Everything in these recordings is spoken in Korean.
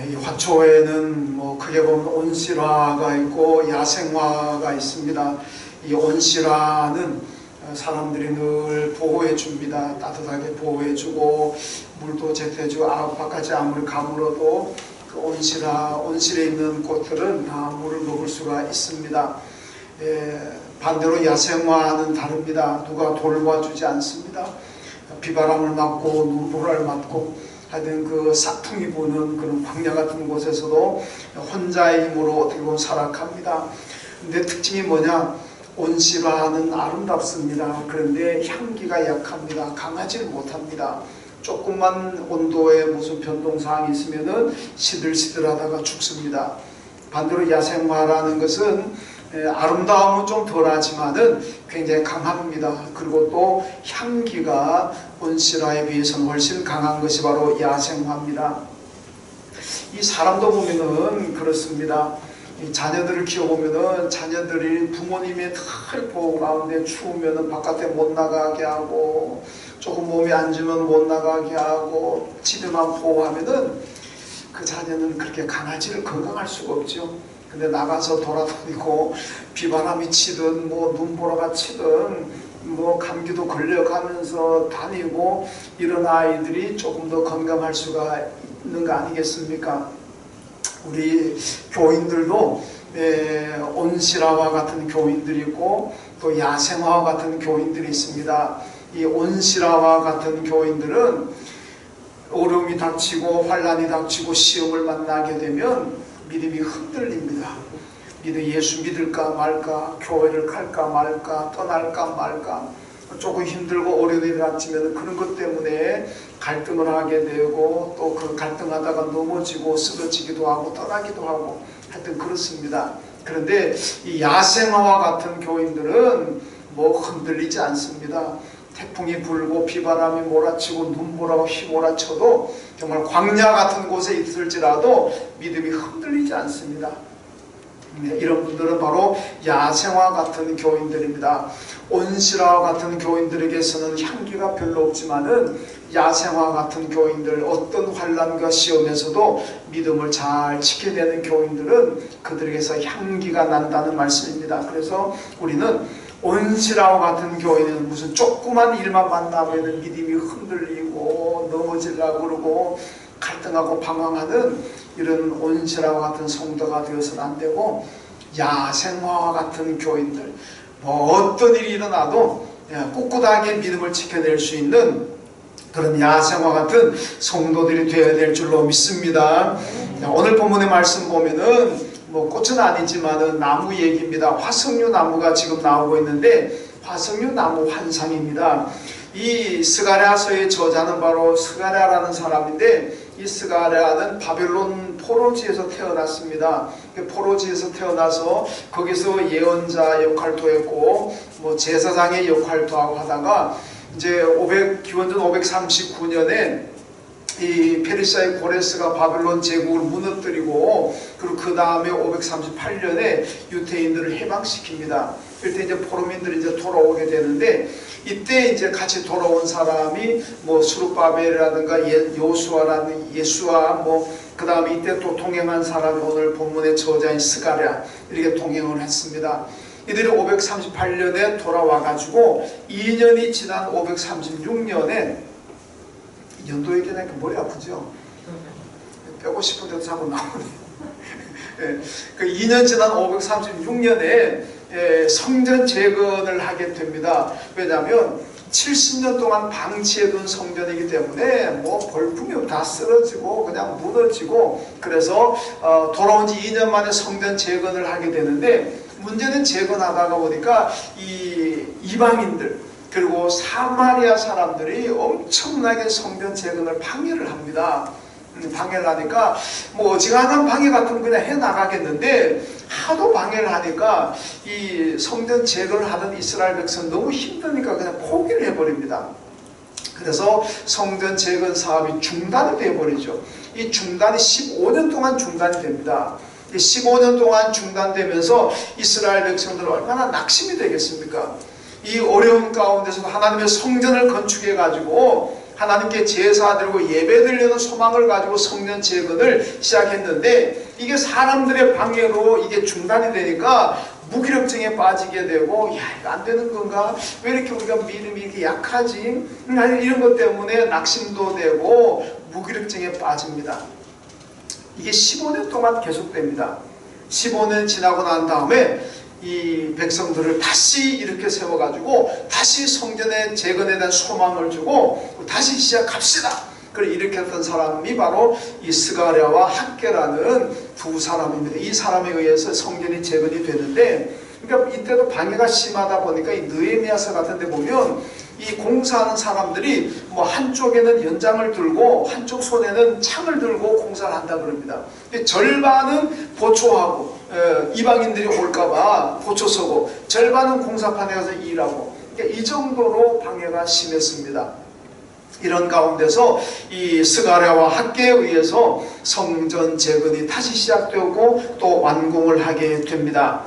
이 화초에는 뭐 크게 보면 온실화가 있고 야생화가 있습니다. 이 온실화는 사람들이 늘 보호해 줍니다. 따뜻하게 보호해 주고 물도 제때 주고 바깥에 아무리 가물어도 그 온실에 있는 꽃들은 다 물을 먹을 수가 있습니다. 반대로 야생화는 다릅니다. 누가 돌봐주지 않습니다. 비바람을 맞고 눈보라를 맞고 하여튼 그 싹퉁이 부는 그런 광야 같은 곳에서도 혼자의 힘으로 어떻게 보면 살아갑니다. 근데 특징이 뭐냐? 온실화는 아름답습니다. 그런데 향기가 약합니다. 강하지는 못합니다. 조금만 온도에 무슨 변동사항이 있으면은 시들시들하다가 죽습니다. 반대로 야생화라는 것은 아름다움은 좀 덜하지만은 굉장히 강합니다. 그리고 또 향기가 온실화에 비해서는 훨씬 강한 것이 바로 야생화입니다. 이 사람도 보면은 그렇습니다. 이 자녀들을 키워보면은 자녀들이 부모님의 큰 보호 가운데 추우면은 바깥에 못 나가게 하고 조금 몸이 안 좋으면 못 나가게 하고 집에만 보호하면은 그 자녀는 그렇게 강아지를 건강할 수가 없죠. 근데 나가서 돌아다니고 비바람이 치든 뭐 눈보라가 치든 뭐 감기도 걸려가면서 다니고 이런 아이들이 조금 더 건강할 수가 있는 거 아니겠습니까? 우리 교인들도 온실화와 같은 교인들이 있고 또 야생화와 같은 교인들이 있습니다. 이 온실화와 같은 교인들은 어려움이 닥치고 환난이 닥치고 시험을 만나게 되면 믿음이 흔들립니다. 예수 믿을까 말까, 교회를 갈까 말까, 떠날까 말까, 조금 힘들고 어려움이 닥치면 그런 것 때문에 갈등을 하게 되고 또 그 갈등하다가 넘어지고 쓰러지기도 하고 떠나기도 하고 하여튼 그렇습니다. 그런데 이 야생화와 같은 교인들은 뭐 흔들리지 않습니다. 태풍이 불고 비바람이 몰아치고 눈보라가 휘몰아쳐도 정말 광야 같은 곳에 있을지라도 믿음이 흔들리지 않습니다. 이런 분들은 바로 야생화 같은 교인들입니다. 온실화 같은 교인들에게서는 향기가 별로 없지만은 야생화 같은 교인들, 어떤 환난과 시험에서도 믿음을 잘 지켜내는 교인들은 그들에게서 향기가 난다는 말씀입니다. 그래서 우리는 온실화 같은 교인은 무슨 조그만 일만 만나면 믿음이 흔들리고 넘어지려고 그러고 갈등하고 방황하는 이런 온실화와 같은 성도가 되어서는 안 되고 야생화와 같은 교인들, 뭐 어떤 일이 일어나도 꿋꿋하게 믿음을 지켜낼 수 있는 그런 야생화 같은 성도들이 되어야 될 줄로 믿습니다. 오늘 본문의 말씀 보면은 뭐 꽃은 아니지만은 나무 얘기입니다. 화석류 나무가 지금 나오고 있는데 화석류 나무 환상입니다. 이 스가랴서의 저자는 바로 스가랴라는 사람인데 이 스가랴는 바벨론 포로지에서 태어났습니다. 포로지에서 태어나서 거기서 예언자 역할도 했고 뭐 제사장의 역할도 하고 하다가 이제 기원전 539년에 이 페르시아의 고레스가 바벨론 제국을 무너뜨리고 그리고 그 다음에 538년에 유대인들을 해방시킵니다. 그때 이제 포로민들이 이제 돌아오게 되는데 이때 이제 같이 돌아온 사람이 뭐 수르바벨이라든가 여호수아라는 예수아 뭐 그 다음에 이때 또 동행한 사람이 오늘 본문의 저자인 스가랴 이렇게 동행을 했습니다. 이들이 538년에 돌아와 가지고 2년이 지난 536년에 연도 얘기하니까 머리 아프죠? 빼고 싶은데도 자꾸 나오네. 그 2년 지난 536년에 성전 재건을 하게 됩니다. 왜냐하면 70년 동안 방치해둔 성전이기 때문에 뭐 볼품이 다 쓰러지고 그냥 무너지고 그래서 돌아온 지 2년 만에 성전 재건을 하게 되는데 문제는 재건하다가 보니까 이 이방인들 그리고 사마리아 사람들이 엄청나게 성전 재건을 방해를 합니다. 방해를 하니까 뭐 어지간한 방해 같으면 그냥 해나가겠는데 하도 방해를 하니까 이 성전 재건을 하던 이스라엘 백성은 너무 힘드니까 그냥 포기를 해버립니다. 그래서 성전 재건 사업이 중단이 되어버리죠. 이 중단이 15년 동안 중단이 됩니다. 15년 동안 중단되면서 이스라엘 백성들은 얼마나 낙심이 되겠습니까? 이 어려운 가운데서 하나님의 성전을 건축해 가지고 하나님께 제사 드리고 예배 드리는 소망을 가지고 성전 재건을 시작했는데 이게 사람들의 방해로 이게 중단이 되니까 무기력증에 빠지게 되고, 야, 이거 안 되는 건가? 왜 이렇게 우리가 믿음이 이렇게 약하지? 이런 것 때문에 낙심도 되고 무기력증에 빠집니다. 이게 15년 동안 계속됩니다. 15년 지나고 난 다음에 이 백성들을 다시 이렇게 세워가지고 다시 성전의 재건에 대한 소망을 주고 다시 시작합시다. 그걸 일으켰던 사람이 바로 이 스가랴와 학개라는 두 사람입니다. 이 사람에 의해서 성전이 재건이 되는데, 그러니까 이때도 방해가 심하다 보니까 이 느헤미야서 같은 데 보면 이 공사하는 사람들이 뭐 한쪽에는 연장을 들고 한쪽 손에는 창을 들고 공사를 한다 그럽니다. 절반은 보초하고 이방인들이 올까봐 보초 서고, 절반은 공사판에 가서 일하고, 그러니까 이 정도로 방해가 심했습니다. 이런 가운데서 이 스가랴와 학개에 의해서 성전 재건이 다시 시작되고 또 완공을 하게 됩니다.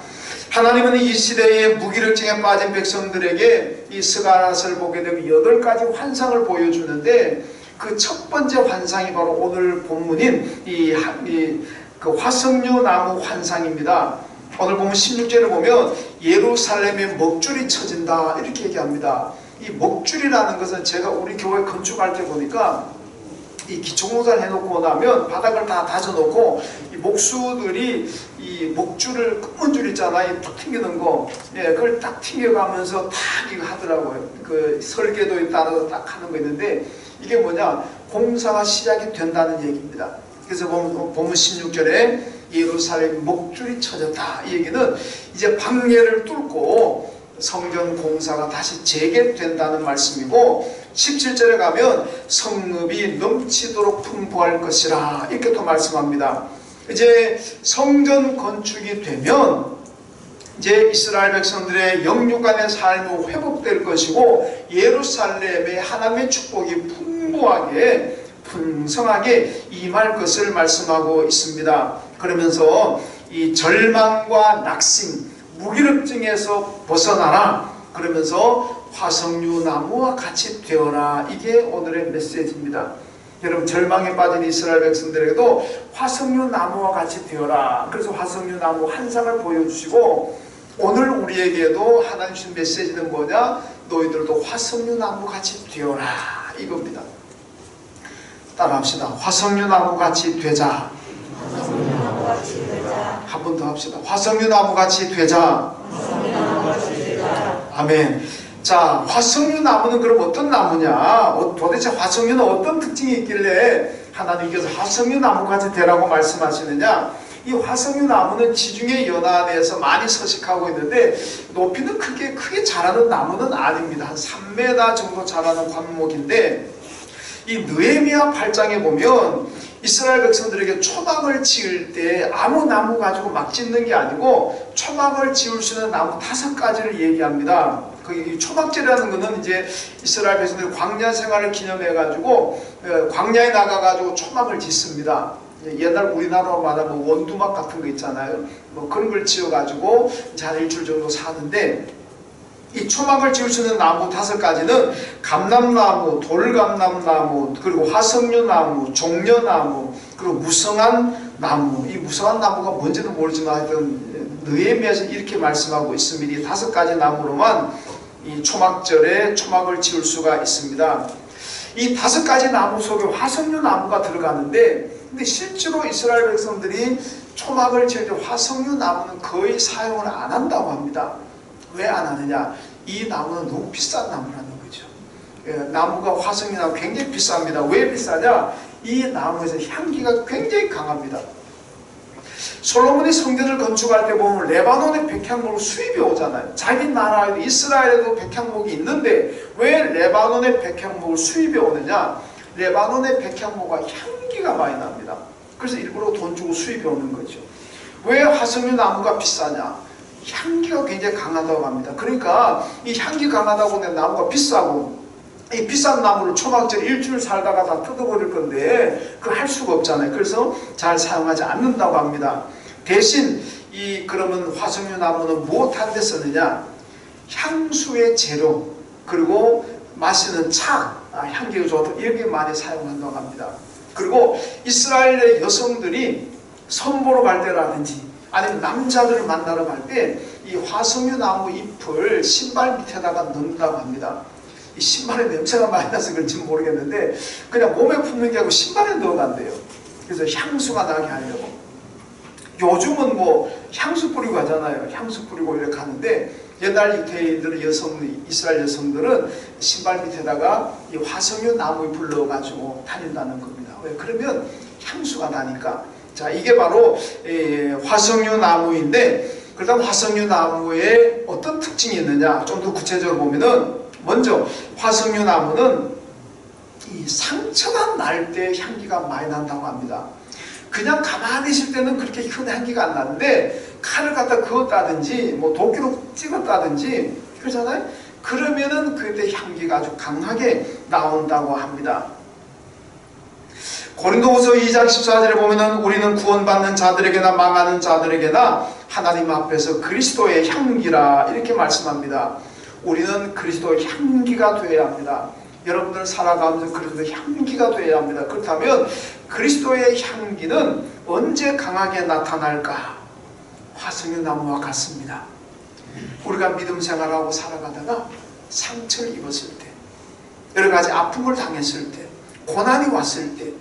하나님은 이 시대에 무기력증에 빠진 백성들에게 이 스가랴서를 보게 되면 8가지 환상을 보여주는데, 그 첫 번째 환상이 바로 오늘 본문인 그 화석류 나무 환상입니다. 오늘 보면 16절을 보면 예루살렘에 먹줄이 쳐진다 이렇게 얘기합니다. 이 먹줄이라는 것은 제가 우리 교회 건축할 때 보니까 이 기초공사를 해놓고 나면 바닥을 다 다져놓고 이 목수들이 이 목줄을 끊은 줄 있잖아요. 탁 튕기는 거, 그걸 딱 튕겨가면서 탁 이거 하더라고요. 그 설계도에 따라서 딱 하는 거 있는데, 이게 뭐냐, 공사가 시작이 된다는 얘기입니다. 그래서 보면 16절에 예루살렘 목줄이 쳐졌다, 이 얘기는 이제 방해를 뚫고 성전 공사가 다시 재개된다는 말씀이고, 17절에 가면 성읍이 넘치도록 풍부할 것이라 이렇게 또 말씀합니다. 이제 성전 건축이 되면 이제 이스라엘 백성들의 영육간의 삶이 회복될 것이고, 예루살렘의 하나님의 축복이 풍부하게 풍성하게 임할 것을 말씀하고 있습니다. 그러면서 이 절망과 낙심, 무기력증에서 벗어나라, 그러면서 화석류 나무와 같이 되어라, 이게 오늘의 메시지입니다. 여러분, 절망에 빠진 이스라엘 백성들에게도 화석류 나무와 같이 되어라, 그래서 화석류 나무 환상을 보여주시고, 오늘 우리에게도 하나님 주신 메시지는 뭐냐, 너희들도 화석류 나무 같이 되어라, 이겁니다. 따라합시다. 화석류 나무 같이 되자. 한 번 더 합시다. 화석류 나무 같이 되자. 아멘. 자, 화석류 나무는 그럼 어떤 나무냐? 도대체 화석류는 어떤 특징이 있길래 하나님께서 화석류 나무 같이 되라고 말씀하시느냐? 이 화석류 나무는 지중해 연안에서 많이 서식하고 있는데, 높이는 크게 자라는 나무는 아닙니다. 한 3m 정도 자라는 관목인데, 이 느헤미야 8장에 보면 이스라엘 백성들에게 초막을 지을 때 아무 나무 가지고 막 짓는 게 아니고 초막을 지을 수 있는 나무 5가지를 얘기합니다. 그 초막제라는 것은 이제 이스라엘 백성들이 광야 생활을 기념해 가지고 광야에 나가 가지고 초막을 짓습니다. 옛날 우리나라마다 뭐 원두막 같은 거 있잖아요. 뭐 그런 걸 지어 가지고 한 일주일 정도 사는데, 이 초막을 지을 수 있는 나무 5가지는 감람나무, 돌감람나무, 그리고 화석류나무, 종려나무, 그리고 무성한 나무. 이 무성한 나무가 뭔지는 모르지만 하여튼 느헤미야에서 이렇게 말씀하고 있습니다. 이 5가지 나무로만 이 초막절에 초막을 지을 수가 있습니다. 이 5가지 나무 속에 화석류나무가 들어가는데, 근데 실제로 이스라엘 백성들이 초막을 지을 때 화석류나무는 거의 사용을 안 한다고 합니다. 왜 안 하느냐? 이 나무는 너무 비싼 나무라는 거죠. 나무가 화석류나무 굉장히 비쌉니다. 왜 비싸냐? 이 나무에서 향기가 굉장히 강합니다. 솔로몬이 성전을 건축할 때 보면 레바논의 백향목을 수입이 오잖아요. 자기 나라에도 이스라엘에도 백향목이 있는데 왜 레바논의 백향목을 수입이 오느냐? 레바논의 백향목과 향기가 많이 납니다. 그래서 일부러 돈 주고 수입이 오는 거죠. 왜 화석류 나무가 비싸냐? 향기가 굉장히 강하다고 합니다. 그러니까 이 향기 강하다고 하면 나무가 비싸고, 이 비싼 나무를 초막절 일주일 살다가 다 뜯어버릴 건데 그거 할 수가 없잖아요. 그래서 잘 사용하지 않는다고 합니다. 대신 그러면 화석류 나무는 무엇하는 데 쓰느냐? 향수의 재료, 그리고 마시는 차, 향기가 좋았다 이렇게 많이 사용한다고 합니다. 그리고 이스라엘의 여성들이 선보러 갈 때라든지 아니면 남자들을 만나러 갈 때 이 화석류 나무 잎을 신발 밑에다가 넣는다고 합니다. 이 신발에 냄새가 많이 나서 그런지 모르겠는데 그냥 몸에 품는 게 아니고 신발에 넣어간대요. 그래서 향수가 나게 하려고. 요즘은 뭐 향수 뿌리고 가잖아요. 향수 뿌리고 이렇게 가는데 옛날 유대인들 이스라엘 여성들은 신발 밑에다가 이 화석류 나무 잎을 넣어가지고 다닌다는 겁니다. 왜? 그러면 향수가 나니까. 자, 이게 바로 화석류 나무인데, 그다음 화석류 나무에 어떤 특징이 있느냐? 좀 더 구체적으로 보면은, 먼저 화석류 나무는 이 상처가 날 때 향기가 많이 난다고 합니다. 그냥 가만히 있을 때는 그렇게 큰 향기가 안 나는데 칼을 갖다 그었다든지 뭐 도끼로 찍었다든지 그러잖아요. 그러면은 그때 향기가 아주 강하게 나온다고 합니다. 고린도후서 2장 14절에 보면은 우리는 구원받는 자들에게나 망하는 자들에게나 하나님 앞에서 그리스도의 향기라 이렇게 말씀합니다. 우리는 그리스도의 향기가 되어야 합니다. 여러분들 살아가면서 그리스도의 향기가 되어야 합니다. 그렇다면 그리스도의 향기는 언제 강하게 나타날까? 화석류 나무와 같습니다. 우리가 믿음 생활하고 살아가다가 상처를 입었을 때, 여러 가지 아픔을 당했을 때, 고난이 왔을 때,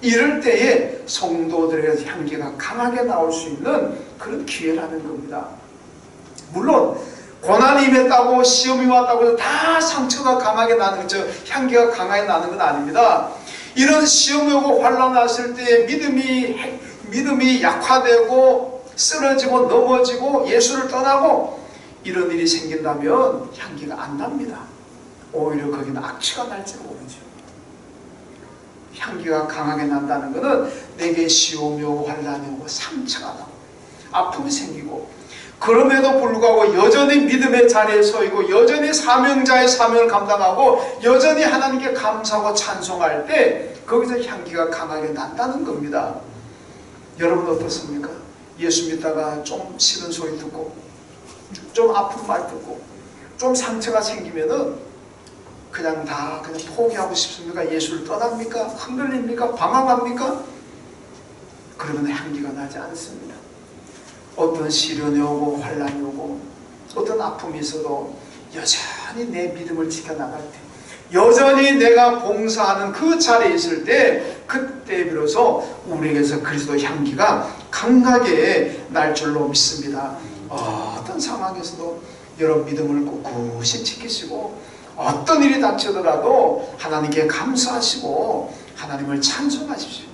이럴 때에 성도들의 향기가 강하게 나올 수 있는 그런 기회라는 겁니다. 물론 고난이 임했다고 시험이 왔다고 해서 다 상처가 강하게 나는 거죠. 향기가 강하게 나는 건 아닙니다. 이런 시험이 오고 환난 왔을 때 믿음이 약화되고 쓰러지고 넘어지고 예수를 떠나고 이런 일이 생긴다면 향기가 안 납니다. 오히려 거기는 악취가 날지도 모르죠. 향기가 강하게 난다는 것은 내게 시험이 오고 환난이 오고 상처가 나고 아픔이 생기고 그럼에도 불구하고 여전히 믿음의 자리에 서 있고 여전히 사명자의 사명을 감당하고 여전히 하나님께 감사하고 찬송할 때 거기서 향기가 강하게 난다는 겁니다. 여러분 어떻습니까? 예수 믿다가 좀 싫은 소리 듣고 좀 아픈 말 듣고 좀 상처가 생기면은 그냥 포기하고 싶습니까? 예수를 떠납니까? 흔들립니까? 방황합니까? 그러면 향기가 나지 않습니다. 어떤 시련이 오고 환난이 오고 어떤 아픔이 있어도 여전히 내 믿음을 지켜나갈 때 여전히 내가 봉사하는 그 자리에 있을 때 그때 비로소 우리에게서 그리스도의 향기가 강하게 날 줄로 믿습니다. 어떤 상황에서도 여러분 믿음을 꿋꿋이 지키시고 어떤 일이 닥치더라도 하나님께 감사하시고 하나님을 찬송하십시오.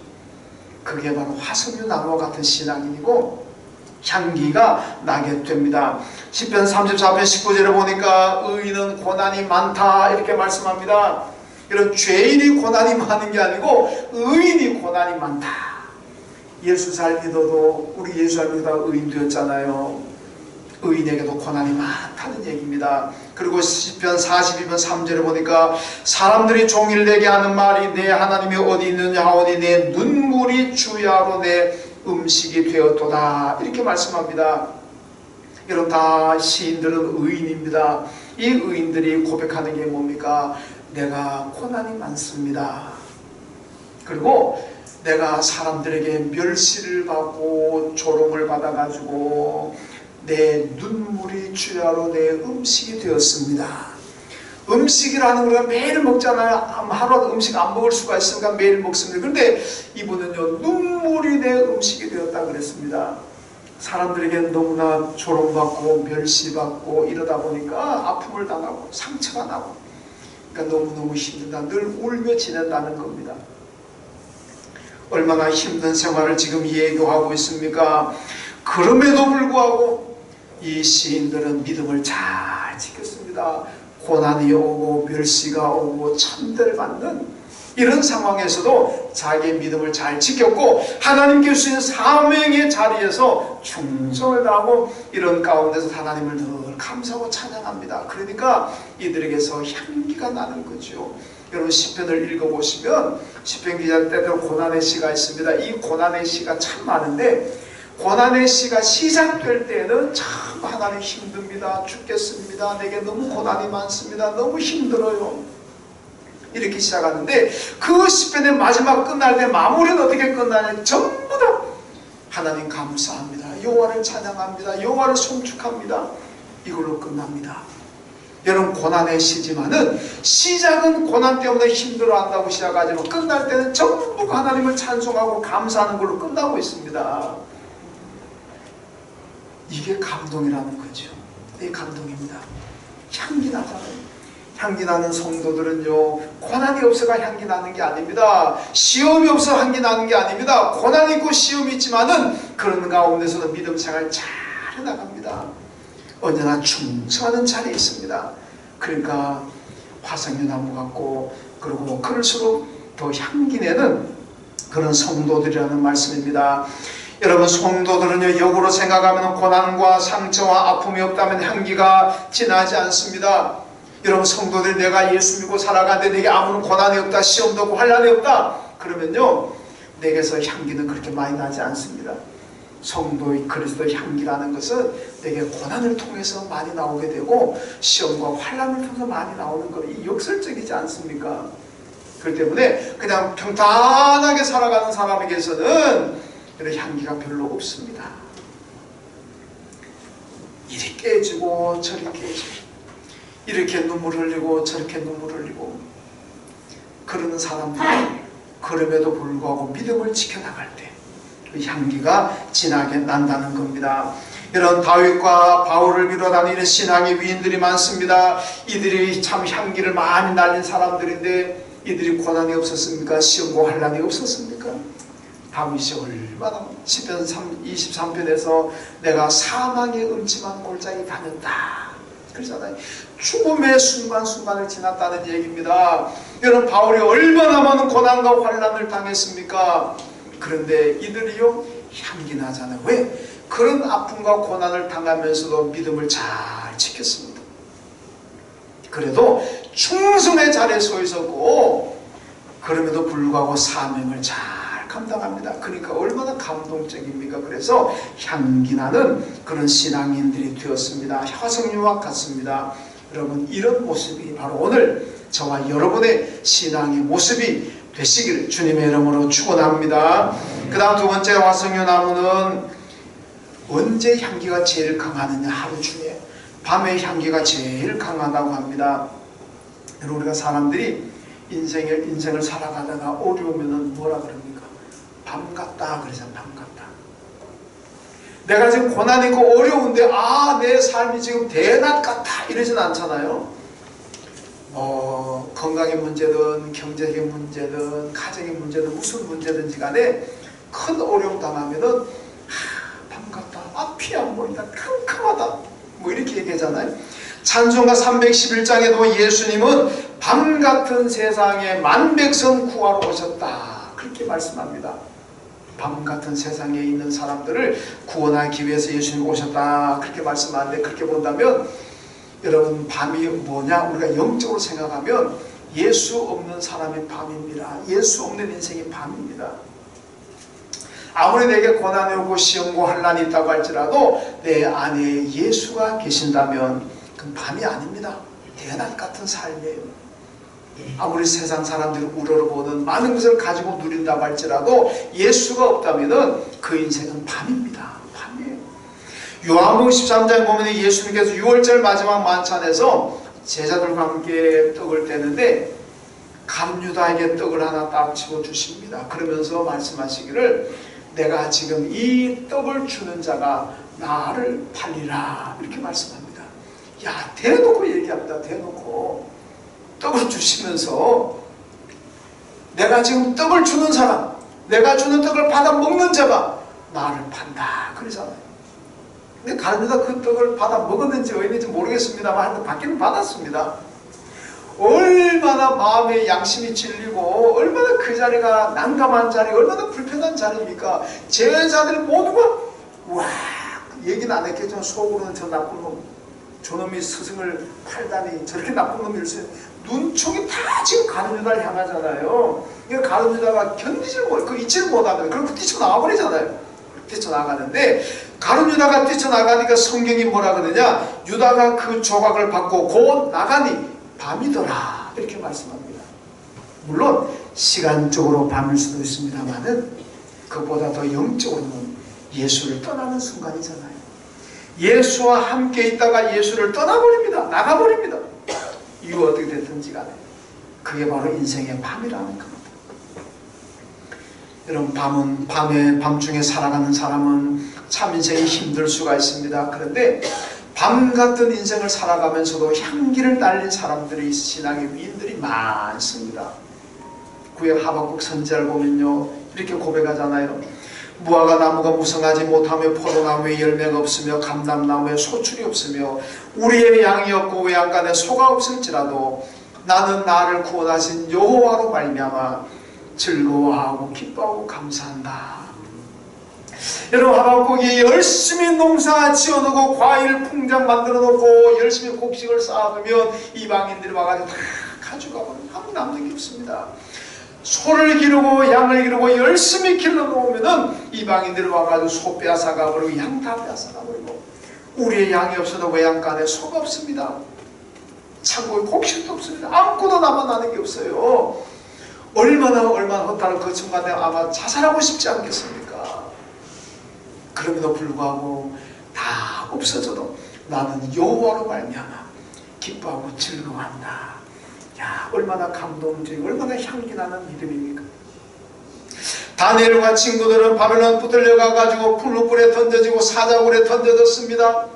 그게 바로 화석류 나무와 같은 신앙인이고 향기가 나게 됩니다. 시편 34편 19절에 보니까 의인은 고난이 많다 이렇게 말씀합니다. 이런 죄인이 고난이 많은 게 아니고 의인이 고난이 많다. 예수 잘 믿어도 우리 예수 잘 믿어도 의인 되었잖아요. 의인에게도 고난이 많다는 얘기입니다. 그리고 시편 42편 3절에 보니까 사람들이 종일 내게 하는 말이 내 하나님이 어디 있느냐 하오니 내 눈물이 주야로 내 음식이 되었도다 이렇게 말씀합니다. 여러분 다 시인들은 의인입니다. 이 의인들이 고백하는 게 뭡니까? 내가 고난이 많습니다. 그리고 내가 사람들에게 멸시를 받고 조롱을 받아가지고 내 눈물이 주야로 내 음식이 되었습니다. 음식이라는 걸 매일 먹잖아요. 하루라도 음식 안 먹을 수가 있으니까 매일 먹습니다. 그런데 이분은요 눈물이 내 음식이 되었다 그랬습니다. 사람들에게 너무나 조롱받고 멸시받고 이러다 보니까 아픔을 당하고 상처가 나고 그러니까 너무너무 힘들다. 늘 울며 지낸다는 겁니다. 얼마나 힘든 생활을 지금 예고하고 있습니까? 그럼에도 불구하고 이 시인들은 믿음을 잘 지켰습니다. 고난이 오고 멸시가 오고 천대를 받는 이런 상황에서도 자기의 믿음을 잘 지켰고 하나님께 주신 사명의 자리에서 충성을 다하고 이런 가운데서 하나님을 늘 감사하고 찬양합니다. 그러니까 이들에게서 향기가 나는 거죠. 여러분 시편을 읽어보시면 시편 기자 때대로 고난의 시가 있습니다. 이 고난의 시가 참 많은데 고난의 시가 시작될 때는 참 하나님 힘듭니다. 죽겠습니다. 내게 너무 고난이 많습니다. 너무 힘들어요. 이렇게 시작하는데 그 10편의 마지막 끝날 때 마무리는 어떻게 끝나냐? 전부 다 하나님 감사합니다, 여호와를 찬양합니다, 여호와를 송축합니다, 이걸로 끝납니다. 여러분, 고난의 시지만은 시작은 고난 때문에 힘들어한다고 시작하지만 끝날 때는 전부 하나님을 찬송하고 감사하는 걸로 끝나고 있습니다. 이게 감동이라는 거죠. 이게 감동입니다. 향기 나잖아요. 향기 나는 성도들은요, 고난이 없어가 향기 나는 게 아닙니다. 시험이 없어 향기 나는 게 아닙니다. 고난이 있고 시험이 있지만은 그런 가운데서도 믿음 생활 잘 해나갑니다. 언제나 충성하는 자리에 있습니다. 그러니까 화석류 나무 같고, 그리고 그럴수록 더 향기 내는 그런 성도들이라는 말씀입니다. 여러분, 성도들은요, 역으로 생각하면 고난과 상처와 아픔이 없다면 향기가 진하지 않습니다. 여러분, 성도들이 내가 예수 믿고 살아가는데 내게 아무런 고난이 없다, 시험도 없고 환난이 없다 그러면요, 내게서 향기는 그렇게 많이 나지 않습니다. 성도의 그리스도의 향기라는 것은 내게 고난을 통해서 많이 나오게 되고 시험과 환난을 통해서 많이 나오는 거, 이 역설적이지 않습니까? 그렇기 때문에 그냥 평탄하게 살아가는 사람에게서는 이런 향기가 별로 없습니다. 이리 깨지고 저리 깨지고, 이렇게 눈물 흘리고 저렇게 눈물 흘리고, 그러는 사람들은 그럼에도 불구하고 믿음을 지켜나갈 때 그 향기가 진하게 난다는 겁니다. 이런 다윗과 바울을 비롯한 이런 신앙의 위인들이 많습니다. 이들이 참 향기를 많이 날린 사람들인데 이들이 고난이 없었습니까? 시험과 환난이 없었습니까? 다윗이 얼마나 시편 23편에서 내가 사망의 음침한 골짜기 다녔다 그러잖아요. 죽음의 순간순간을 지났다는 얘기입니다. 여러분, 바울이 얼마나 많은 고난과 환난을 당했습니까? 그런데 이들이요, 향기 나잖아요. 왜? 그런 아픔과 고난을 당하면서도 믿음을 잘 지켰습니다. 그래도 충성의 자리에 서 있었고, 그럼에도 불구하고 사명을 잘 감당합니다. 그러니까 얼마나 감동적입니까? 그래서 향기 나는 그런 신앙인들이 되었습니다. 화석류와 같습니다. 여러분, 이런 모습이 바로 오늘 저와 여러분의 신앙의 모습이 되시기를 주님의 이름으로 축원합니다. 그 다음 두 번째, 화석류 나무는 언제 향기가 제일 강하느냐? 하루 중에 밤의 향기가 제일 강하다고 합니다. 여러분, 우리가 사람들이 인생을 살아가다가 어려우면은 뭐라 그럽니까? 밤 같다 그러잖아요. 밤 같다. 내가 지금 고난이 있고 어려운데 내 삶이 지금 대낮 같다 이러진 않잖아요. 건강의 문제든 경제적인 문제든 가정의 문제든 무슨 문제든지 간에 큰 어려움 당하면은 밤 같다, 앞이 안 보인다, 캄캄하다, 뭐 이렇게 얘기하잖아요. 찬송가 311장에도 예수님은 밤 같은 세상에 만백성 구하러 오셨다 그렇게 말씀합니다. 밤 같은 세상에 있는 사람들을 구원하기 위해서 예수님 오셨다 그렇게 말씀하는데, 그렇게 본다면 여러분, 밤이 뭐냐? 우리가 영적으로 생각하면 예수 없는 사람이 밤입니다. 예수 없는 인생이 밤입니다. 아무리 내게 고난이 오고 시험과 환난이 있다고 할지라도 내 안에 예수가 계신다면 그건 밤이 아닙니다. 대낮 같은 삶이에요. 아무리 세상 사람들이 우러러보는 많은 것을 가지고 누린다고 할지라도 예수가 없다면 그 인생은 밤입니다. 밤이에요. 요한복음 13장에 보면 예수님께서 6월절 마지막 만찬에서 제자들과 함께 떡을 떼는데 가룟 유다에게 떡을 하나 딱 집어주십니다. 그러면서 말씀하시기를 내가 지금 이 떡을 주는 자가 나를 팔리라 이렇게 말씀합니다. 야, 대놓고 얘기합니다. 대놓고 떡을 주시면서 내가 지금 떡을 주는 사람, 내가 주는 떡을 받아 먹는 자가 나를 판다 그러잖아요. 근데 가룟 유다 그 떡을 받아 먹었는지 어했는지 모르겠습니다만 하여튼 받기는 받았습니다. 얼마나 마음의 양심이 찔리고 얼마나 그 자리가 난감한 자리, 얼마나 불편한 자리입니까? 제자들 모두가 와, 얘기는 안 했겠지만 속으로는 저 나쁜 놈, 저놈이 스승을 팔다니 저렇게 나쁜 놈일 수 있는, 눈총이 다 지금 가룟 유다를 향하잖아요. 그러니까 가룟 유다가 견디질 못, 그 잊지를 못하면 그럼 뛰쳐나가 버리잖아요. 뛰쳐나가는데 가룟 유다가 뛰쳐나가니까 성경이 뭐라 그러냐? 유다가 그 조각을 받고 곧 나가니 밤이더라 이렇게 말씀합니다. 물론 시간적으로 밤일 수도 있습니다만은 그보다 더 영적으로는 예수를 떠나는 순간이잖아요. 예수와 함께 있다가 예수를 떠나버립니다. 나가버립니다. 이유가 어떻게 됐든지 간에 그게 바로 인생의 밤이라는 겁니다. 여러분, 밤중에 살아가는 사람은 참 인생이 힘들 수가 있습니다. 그런데 밤 같은 인생을 살아가면서도 향기를 날린 사람들이, 신앙의 위인들이 많습니다. 구약 하박국 선지자를 보면요, 이렇게 고백하잖아요. 무화과 나무가 무성하지 못하며 포도나무에 열매가 없으며 감람나무에 소출이 없으며 우리의 양이 없고 외양간에 소가 없을지라도 나는 나를 구원하신 여호와로 말미암아 즐거워하고 기뻐하고 감사한다. 여러분, 하박국이 열심히 농사 지어놓고 과일 풍장 만들어 놓고 열심히 곡식을 쌓아두면 이방인들이 와가지고 다 가져가면 아무 남는 게 없습니다. 소를 기르고 양을 기르고 열심히 길러놓으면은 이방인들이 와가지고 소 빼앗아가 버리고 양 다 빼앗아가 버리고 우리의 양이 없어도 외양간에 소가 없습니다. 창고에 곡식도 없습니다. 아무것도 남아나는 게 없어요. 얼마나 헛다른 그 순간에 아마 자살하고 싶지 않겠습니까? 그럼에도 불구하고 다 없어져도 나는 여호와로 말미암아 기뻐하고 즐거워한다. 야, 얼마나 감동적이고 얼마나 향기나는 믿음입니까? 다니엘과 친구들은 바벨론 붙들려가가지고 풀무불에 던져지고 사자굴에 던져졌습니다.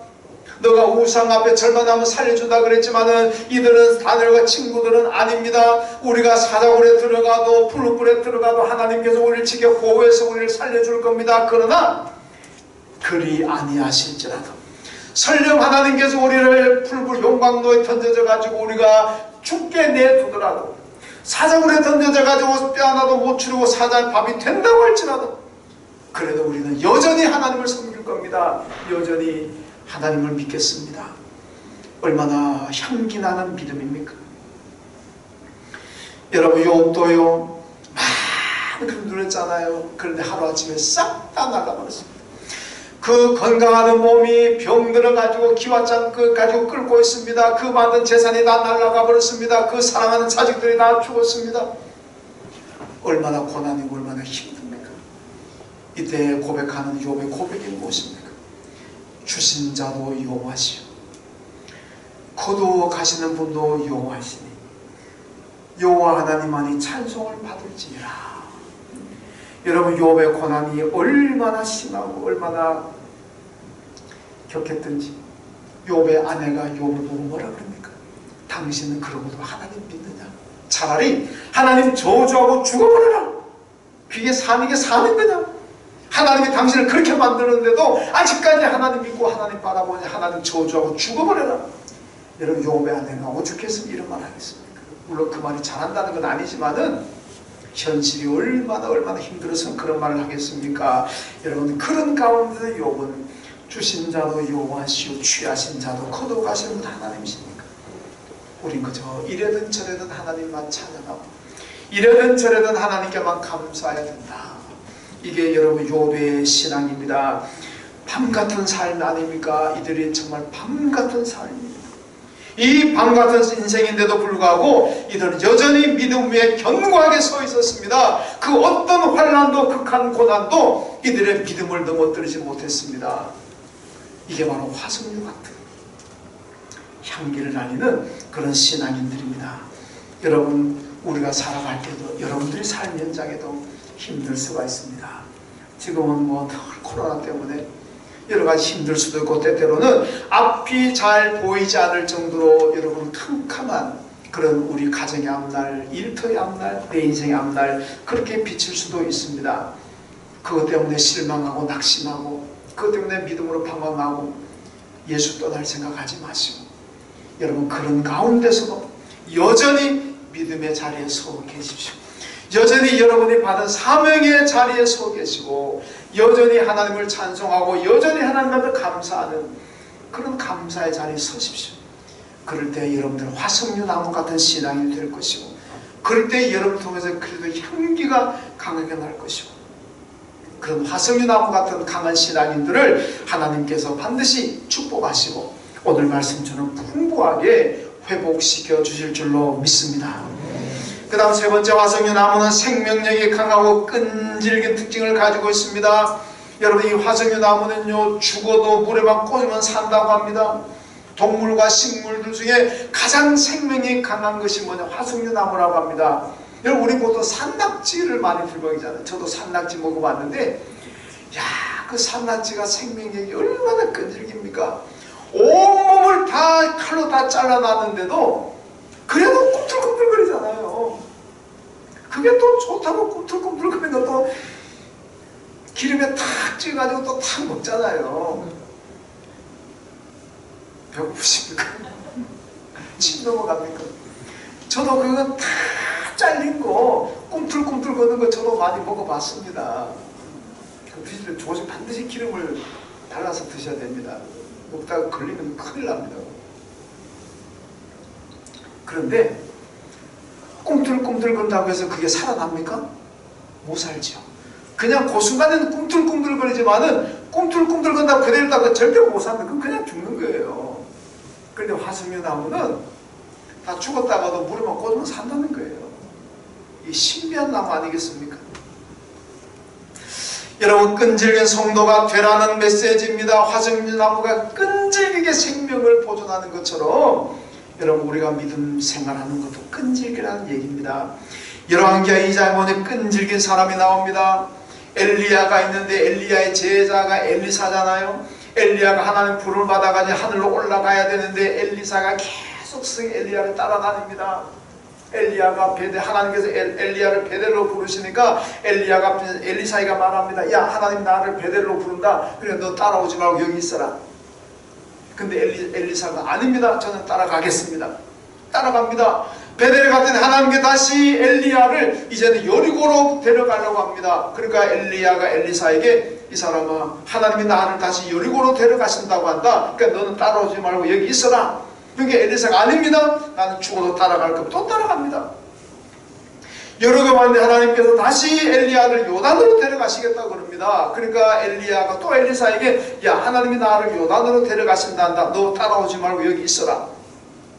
너가 우상 앞에 절만하면 살려준다 그랬지만은 이들은, 다니엘과 친구들은 아닙니다. 우리가 사자굴에 들어가도 풀무불에 들어가도 하나님께서 우리를 지켜 보호해서 우리를 살려줄 겁니다. 그러나 그리 아니하실지라도 설령 하나님께서 우리를 풀불 용광로에 던져져 가지고 우리가 죽게 내두더라도, 사자굴에 던져져 가지고 뼈 하나도 못 추르고 사자의 밥이 된다고 할지라도 그래도 우리는 여전히 하나님을 섬길 겁니다. 여전히 하나님을 믿겠습니다. 얼마나 향기나는 믿음입니까? 여러분, 욥도요 많이 누렸잖아요. 그런데 하루아침에 싹 다 나가버렸습니다. 그 건강하던 몸이 병들어가지고 기와장 가지고 끓고 있습니다. 그 많은 재산이 다 날아가 버렸습니다. 그 사랑하는 자식들이 다 죽었습니다. 얼마나 고난이고 얼마나 힘듭니까? 이때 고백하는 욥의 고백이 무엇입니까? 주신 자도 여호와시오, 거두어 가시는 분도 여호와시니 여호와 하나님만이 찬송을 받을지니라. 여러분, 욥의 고난이 얼마나 심하고 얼마나 격했든지 욥의 아내가 욥을 보고 뭐라 그럽니까? 당신은 그러고도 하나님 믿느냐? 차라리 하나님 저주하고 죽어버려라. 그게 사는 거냐? 하나님이 당신을 그렇게 만드는데도 아직까지 하나님 믿고 하나님 바라보니 하나님 저주하고 죽어버려라. 여러분, 욥의 아내가 오죽했으면 이런 말 하겠습니까? 물론 그 말이 잘한다는 건 아니지만은 현실이 얼마나 힘들어서 그런 말을 하겠습니까? 여러분, 그런 가운데서 욥은 주신 자도 여호와시오, 취하신 자도 거두어가시는 분 하나님이십니까? 우린 그저 이래든 저래든 하나님만 찬양하고 이래든 저래든 하나님께만 감사해야 된다. 이게 여러분 욥의 신앙입니다. 밤같은 삶 아닙니까? 이들이 정말 밤같은 삶입니다. 이 밤같은 인생인데도 불구하고 이들은 여전히 믿음 위에 견고하게 서 있었습니다. 그 어떤 환난도 극한 고난도 이들의 믿음을 넘어뜨리지 못했습니다. 이게 바로 화석류 같은 향기를 날리는 그런 신앙인들입니다. 여러분, 우리가 살아갈 때도 여러분들이 삶 현장에도 힘들 수가 있습니다. 지금은 늘 코로나 때문에 여러 가지 힘들 수도 있고 때때로는 앞이 잘 보이지 않을 정도로 여러분 캄캄한 그런 우리 가정의 앞날, 일터의 앞날, 내 인생의 앞날 그렇게 비칠 수도 있습니다. 그것 때문에 실망하고 낙심하고 그것 때문에 믿음으로 방황하고 예수 떠날 생각하지 마시고 여러분 그런 가운데서도 여전히 믿음의 자리에 서 계십시오. 여전히 여러분이 받은 사명의 자리에 서 계시고 여전히 하나님을 찬송하고 여전히 하나님한테 감사하는 그런 감사의 자리에 서십시오. 그럴 때 여러분들 화석류 나무 같은 신앙이 될 것이고 그럴 때 여러분을 통해서 그래도 향기가 강하게 날 것이고 그런 화석류 나무 같은 강한 신앙인들을 하나님께서 반드시 축복하시고 오늘 말씀처럼 풍부하게 회복시켜 주실 줄로 믿습니다. 그 다음 세 번째 화석류 나무는 생명력이 강하고 끈질긴 특징을 가지고 있습니다. 여러분, 이 화석류 나무는요, 죽어도 물에만 꽂으면 산다고 합니다. 동물과 식물들 중에 가장 생명이 강한 것이 뭐냐? 화석류 나무라고 합니다. 여러분, 우리 보통 산낙지를 많이 불먹이잖아요. 저도 산낙지 먹어봤는데, 야, 그 산낙지가 생명력이 얼마나 끈질깁니까? 온몸을 다 칼로 다 잘라놨는데도 그래도 꿈틀꿈틀거리잖아요. 그게 또 좋다고 꿈틀꿈틀거리는 것도 기름에 탁 찍어가지고 또 탁 먹잖아요. 배고프십니까? 침 넘어갑니까? 저도 그거 다 잘린 거 꿈틀꿈틀 거는 거 저도 많이 먹어봤습니다. 드실 때 조심 반드시 기름을 발라서 드셔야 됩니다. 먹다가 걸리면 큰일 납니다. 그런데 꿈틀꿈틀 건다고 해서 그게 살아납니까? 못 살죠. 그냥 그 순간에는 꿈틀꿈틀 거리지만은 꿈틀꿈틀 건다고 그대로 다가 절대 못 사는데 그건 그냥 죽는 거예요. 그런데 화석류 나무는 다 죽었다가도 물에만 꽂으면 산다는 거예요. 이 신비한 나무 아니겠습니까? 여러분, 끈질긴 성도가 되라는 메시지입니다. 화석류 나무가 끈질기게 생명을 보존하는 것처럼 여러분, 우리가 믿음 생활하는 것도 끈질기라는 얘기입니다. 열왕기하 2장에 보니 끈질긴 사람이 나옵니다. 엘리야가 있는데 엘리야의 제자가 엘리사잖아요. 엘리야가 하나님 부름을 받아가지고 하늘로 올라가야 되는데 엘리사가 계속 엘리야를 따라다닙니다. 엘리야가 하나님께서 엘리야를 베델로 부르시니까 엘리사이가 말합니다. 야, 하나님 나를 베델로 부른다. 그래, 너 따라오지 말고 여기 있어라. 근데 엘리사가 아닙니다. 저는 따라가겠습니다. 따라갑니다. 베델에 갔더니 하나님께 다시 엘리야를 이제는 여리고로 데려가려고 합니다. 그러니까 엘리야가 엘리사에게 이 사람아, 하나님이 나를 다시 여리고로 데려가신다고 한다. 그러니까 너는 따라오지 말고 여기 있어라. 그러니까 엘리사가 아닙니다. 나는 죽어도 따라갈 거면 또 따라갑니다. 여러 번 왔는데 하나님께서 다시 엘리야를 요단으로 데려가시겠다고 그럽니다. 그러니까 엘리야가 또 엘리사에게 야, 하나님이 나를 요단으로 데려가신다 한다. 너 따라오지 말고 여기 있어라.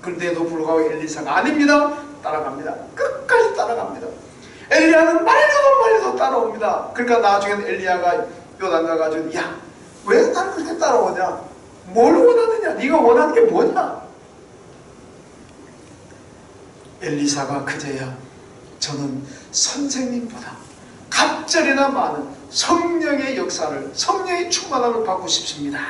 그런데도 불구하고 엘리사가 아닙니다. 따라갑니다. 끝까지 따라갑니다. 엘리야는 말려도 따라옵니다. 그러니까 나중에는 엘리야가 요단 가가지고 야, 왜 나를 그렇게 따라오냐? 뭘 원하느냐? 네가 원하는 게 뭐냐? 엘리사가 그제야 저는 선생님보다 갑절이나 많은 성령의 역사를, 성령의 충만함을 받고 싶습니다.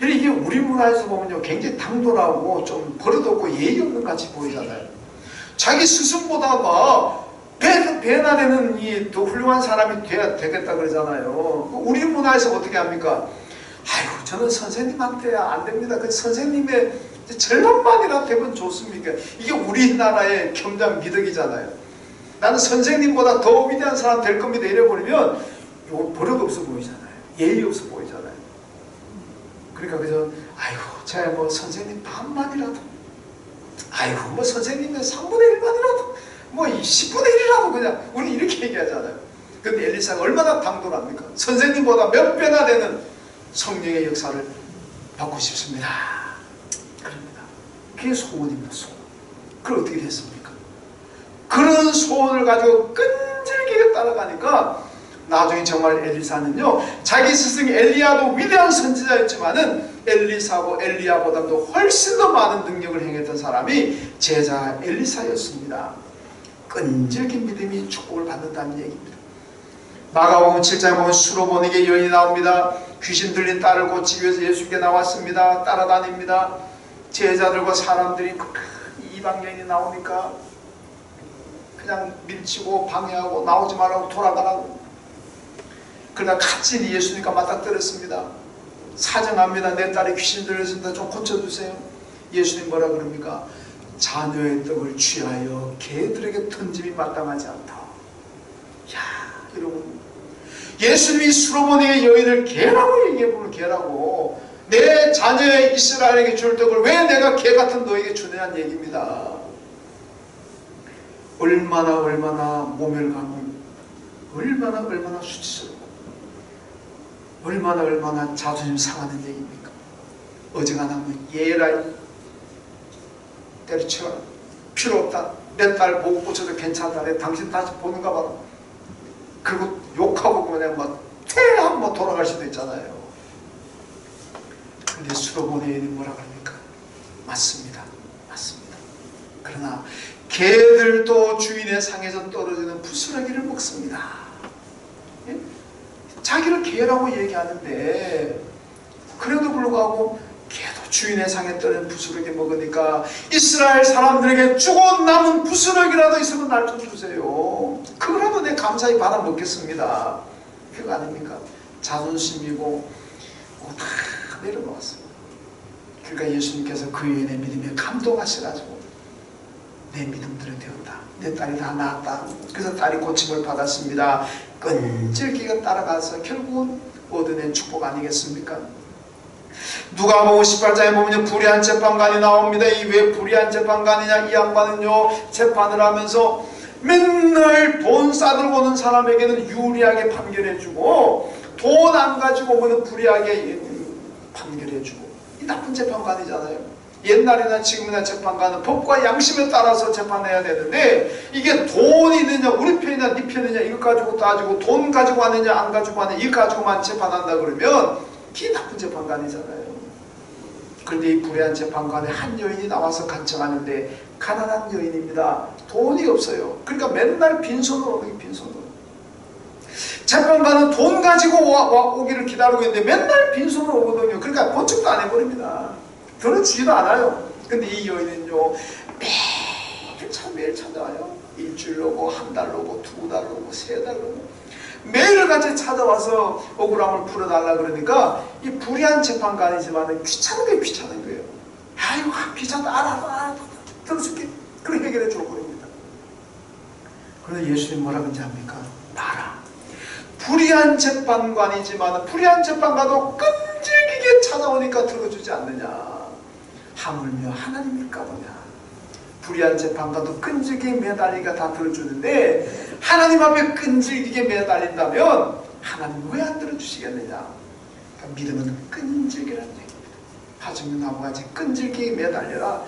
이게 우리 문화에서 보면요, 굉장히 당돌하고 좀 버릇없고 예의 없는 같이 보이잖아요. 자기 스승보다 막 배나되는 이 더 훌륭한 사람이 돼야 되겠다 그러잖아요. 우리 문화에서 어떻게 합니까? 아이고, 저는 선생님한테 안 됩니다. 그 선생님의 절반만이라도 되면 좋습니까? 이게 우리나라의 겸장 미덕이잖아요. 나는 선생님보다 더 위대한 사람 될 겁니다. 이래버리면 이거 버릇없어 보이잖아요. 예의 없어 보이잖아요. 그러니까 그저 아이고, 제가 뭐 선생님 반만이라도, 아이고 뭐 선생님의 3분의 1만이라도, 뭐 10분의 1이라도 그냥 우리 이렇게 얘기하잖아요. 근데 엘리사가 얼마나 당돌합니까? 선생님보다 몇 배나 되는 성령의 역사를 받고 싶습니다. 그럽니다. 그게 소원입니다. 소원. 그럼 어떻게 됐습니까? 그런 소원을 가지고 끈질기게 따라가니까 나중에 정말 엘리사는요, 자기 스승 엘리야도 위대한 선지자였지만은 엘리야보다도 훨씬 더 많은 능력을 행했던 사람이 제자 엘리사였습니다. 끈질긴 믿음이 축복을 받는다는 얘기입니다. 마가복음 7장에 보면 수로보니게 여인이 나옵니다. 귀신 들린 딸을 고치기 위해서 예수께 나왔습니다. 따라다닙니다. 제자들과 사람들이 이방 여인이 나오니까 그냥 밀치고 방해하고 나오지 말라고 돌아가라고. 그러나 같이 예수님과 맞닥뜨렸습니다. 사정합니다. 내 딸이 귀신 들렸습니다. 좀 고쳐주세요. 예수님 뭐라 그럽니까? 자녀의 떡을 취하여 개들에게 던짐이 마땅하지 않다. 야, 여러분, 예수님이 수로보니의 여인을 개라고 얘기해보면 개라고, 내 자녀의 이스라엘에게 줄 떡을 왜 내가 개 같은 너에게 주느냐는 얘기입니다. 얼마나 모멸감을, 얼마나 수치스럽고, 얼마나 자존심 상하는 얘기입니까? 어지간하면 얘라 때려치워라. 필요 없다. 내 딸 못 고쳐도 괜찮다네. 당신 다시 보는가 봐라. 그리고 욕하고 그냥 막 퇴하고 뭐 돌아갈 수도 있잖아요. 근데 수로보네인이 뭐라고 합니까? 맞습니다. 맞습니다. 그러나 개들도 주인의 상에서 떨어지는 부스러기를 먹습니다. 예? 자기를 개라고 얘기하는데 그래도 불구하고 개도 주인의 상에 떨어진 부스러기 먹으니까 이스라엘 사람들에게 죽어 남은 부스러기라도 있으면 날 좀 주세요. 그거라도 내 감사히 받아 먹겠습니다. 그거 아닙니까? 자존심이고 다 내려놓았습니다. 그러니까 예수님께서 그 여인의 믿음에 감동하셔가지고 내 믿음대로 되었다. 내 딸이 다 나았다. 그래서 딸이 고침을 받았습니다. 끈질기게 따라가서 결국은 얻어낸 축복 아니겠습니까? 누가복음 18장에 보면 불의한 재판관이 나옵니다. 이 왜 불의한 재판관이냐? 이 양반은요 재판을 하면서 맨날 돈 싸들고 오는 사람에게는 유리하게 판결해주고 돈 안 가지고 오면 불의하게 판결해주고, 이 나쁜 재판관이잖아요. 옛날이나 지금이나 재판관은 법과 양심에 따라서 재판해야 되는데 이게 돈이 있느냐 우리 편이냐 네 편이냐 이거 가지고 따지고 돈 가지고 왔느냐 안 가지고 왔느냐 이거 가지고만 재판한다 그러면 이게 나쁜 재판관이잖아요. 그런데 이 불의한 재판관에 한 여인이 나와서 간청하는데 가난한 여인입니다. 돈이 없어요. 그러니까 맨날 빈손으로 오는 게 빈손으로. 재판관은 돈 가지고 오기를 기다리고 있는데 맨날 빈손으로 오거든요. 그러니까 고침도 안 해버립니다. 들어주지도 않아요. 근데 이 여인은요 매일 찾아와요. 일주일로 오고 한 달로 오고 두 달로 오고 세 달로 오고 매일같이 찾아와서 억울함을 풀어달라 그러니까 이 불의한 재판관이지만 귀찮은 게 귀찮은 거예요. 아이고 귀찮다 알아 들어줄게. 그렇게 해결해 줘버립니다. 그런데 예수님 뭐라 그런지 압니까? 봐라, 불의한 재판관이지만 불의한 재판관도 끈질기게 찾아오니까 들어주지 않느냐. 하물며 하나님일까 보냐. 불의한 재판관도 끈질기게 매달리니까 다 들어주는데 하나님 앞에 끈질기게 매달린다면 하나님 왜 안 들어주시겠느냐. 그러니까 믿음은 끈질기라는 얘기입니다. 화중나무같이 끈질기게 매달려라.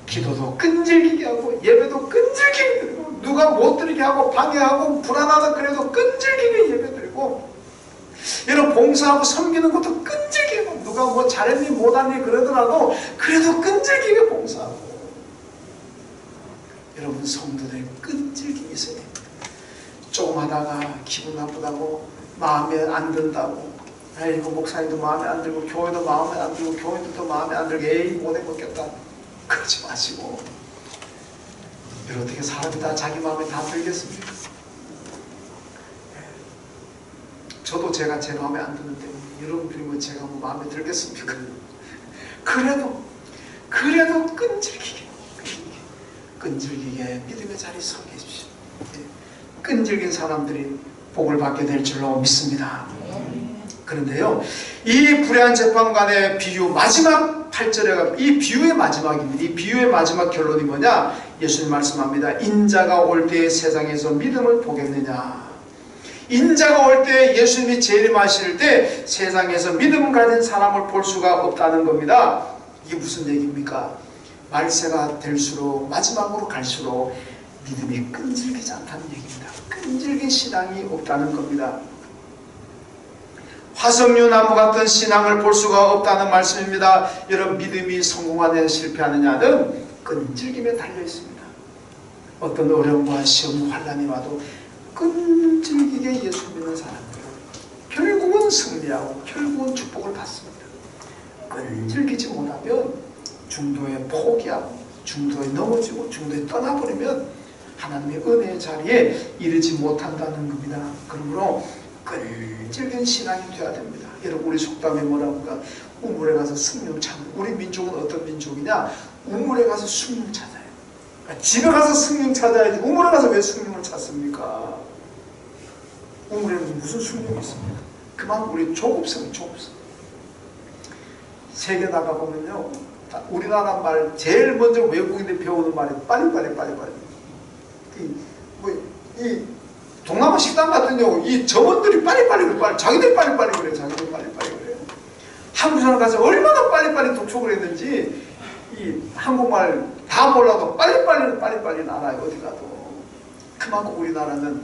기도도 끈질기게 하고 예배도 끈질기게 드리고 누가 못 드리게 하고 방해하고 불안하다 그래도 끈질기게 예배 드리고 이런 봉사하고 섬기는 것도 끈질기게 하고 누가 뭐 잘했니 못하니 그러더라도 그래도 끈질기게 봉사하고. 여러분 성도들 끈질기게 있어야 됩니다. 조금 하다가 기분 나쁘다고 마음에 안 든다고 아이고 목사님도 마음에 안 들고 교회도 마음에 안 들고 교인들도 마음에 안 들고 에이 못 해먹겠다 그러지 마시고. 여러분 어떻게 사람이 다 자기 마음에 다 들겠습니까? 저도 제가 제 마음에 안 드는데 여러분들이 뭐 제가 뭐 마음에 들겠습니까? 그래도 끈질기게 믿음의 자리에 서 계십시오. 끈질긴 사람들이 복을 받게 될 줄로 믿습니다. 그런데요, 이 불의한 재판관의 비유 마지막 8절에 이 비유의 마지막입니다. 이 비유의 마지막 결론이 뭐냐? 예수님 말씀합니다. 인자가 올 때에 세상에서 믿음을 보겠느냐. 인자가 올 때 예수님이 재림하실 때 세상에서 믿음 가진 사람을 볼 수가 없다는 겁니다. 이게 무슨 얘기입니까? 말세가 될수록 마지막으로 갈수록 믿음이 끈질기지 않다는 얘기입니다. 끈질긴 신앙이 없다는 겁니다. 화석류 나무 같은 신앙을 볼 수가 없다는 말씀입니다. 여러분 믿음이 성공하느냐 실패하느냐는 끈질김에 달려 있습니다. 어떤 어려움과 시험 환난이 와도 끈질기게 예수 믿는 사람들은 결국은 승리하고 결국은 축복을 받습니다. 끈질기지 못하면 중도에 포기하고 중도에 넘어지고 중도에 떠나버리면 하나님의 은혜의 자리에 이르지 못한다는 겁니다. 그러므로 끈질긴 신앙이 되어야 됩니다. 여러분 우리 속담에 뭐라고 할까? 우물에 가서 숭늉 찾는. 우리 민족은 어떤 민족이냐? 우물에 가서 숭늉 찾아요. 그러니까 집에 가서 숭늉 찾아야지 우물에 가서 왜 숭늉을 찾습니까? 우물에는 무슨 숭늉이 있습니까? 그만 우리 조급성. 세계 나가보면요 우리나라 말 제일 먼저 외국인들이 배우는 말이 빨리빨리. 이 동남아 식당 같은 경우 이 점원들이 빨리빨리 자기들 빨리빨리 그래. 한국 사람 가서 얼마나 빨리빨리 독촉을 했는지 이 한국말 다 몰라도 빨리빨리 알아요. 어디 가도. 그만큼 우리나라는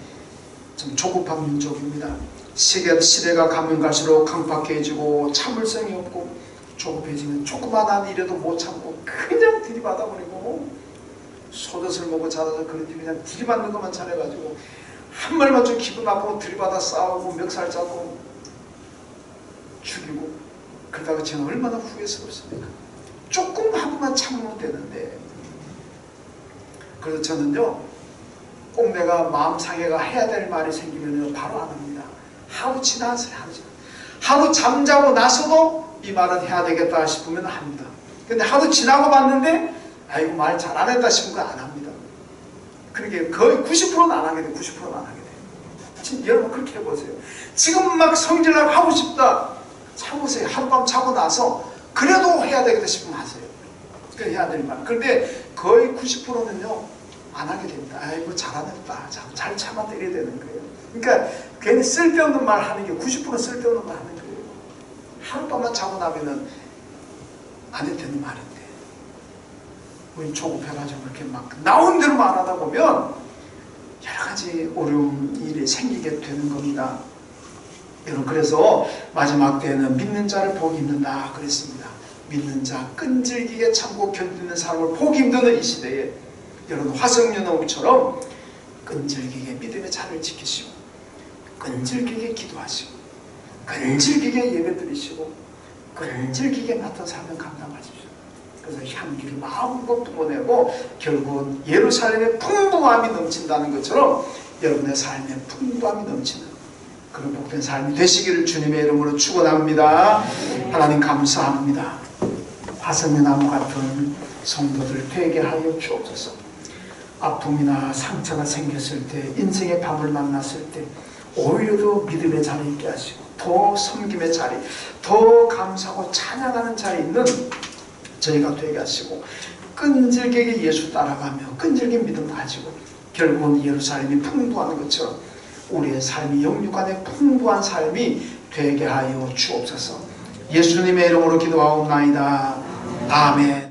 좀 조급한 민족입니다. 시대가 가면 갈수록 강팍해지고 참을성이 없고 조급해지면 조그만한 일에도 못 참고 그냥 들이받아버리고 소젖을 먹고 자라서 그런지 그냥 들이받는 것만 잘해가지고 한 마리만 좀 기분 나쁘고 들이받아 싸우고 멱살 잡고 죽이고 그러다가 제가 얼마나 후회스럽습니까? 조금 하고만 참으면 되는데. 그래서 저는요 꼭 내가 마음 상해가 해야 될 말이 생기면 바로 안 합니다. 하루 지나서요. 하루 잠자고 나서도 이 말은 해야 되겠다 싶으면 합니다. 근데 하루 지나고 봤는데 아이고 말 잘 안 했다 싶으면 안 합니다. 그러게 거의 90%는 안 하게 돼요. 90%는 안 하게 돼요. 지금 여러분 그렇게 해보세요. 지금 막 성질나고 하고 싶다. 참으세요. 하룻밤 자고 나서 그래도 해야 되겠다 싶으면 하세요. 그 해야 될 말. 그런데 거의 90%는요 안 하게 됩니다. 아이고 잘하냈다. 잘 참았다 이래야 되는 거예요. 그러니까 괜히 쓸데없는 말 하는 게 90% 쓸데없는 말 하는 거예요. 하룻밤만 자고 나면은 안 해도 되는 말인데 우리 조급해가지고 그렇게 막 나온 대로 말하다 보면 여러 가지 어려운 일이 생기게 되는 겁니다. 여러분 그래서 마지막 때에는 믿는 자를 보기 힘든다 그랬습니다. 믿는 자 끈질기게 참고 견디는 사람을 보기 힘드는 이 시대에 여러분 화성연호처럼 끈질기게 믿음의 자를 지키시고 끈질기게 기도하시고 끈질기게 예배드리시고 끈질기게 맡은 삶을 감당하십시오. 그래서 향기를 마음껏 뿜어내고 결국은 예루살렘의 풍부함이 넘친다는 것처럼 여러분의 삶에 풍부함이 넘치는 그런 복된 삶이 되시기를 주님의 이름으로 축원합니다. 하나님 감사합니다. 화성연나무 같은 성도들 되게 하여 주옵소서. 아픔이나 상처가 생겼을 때 인생의 밤을 만났을 때 오히려 더 믿음의 자리에 있게 하시고 더 섬김의 자리, 더 감사하고 찬양하는 자리에 있는 저희가 되게 하시고 끈질기게 예수 따라가며 끈질긴 믿음 가지고 결국은 예루살렘이 풍부한 것처럼 우리의 삶이 영육 안에 풍부한 삶이 되게 하여 주옵소서. 예수님의 이름으로 기도하옵나이다. 아멘.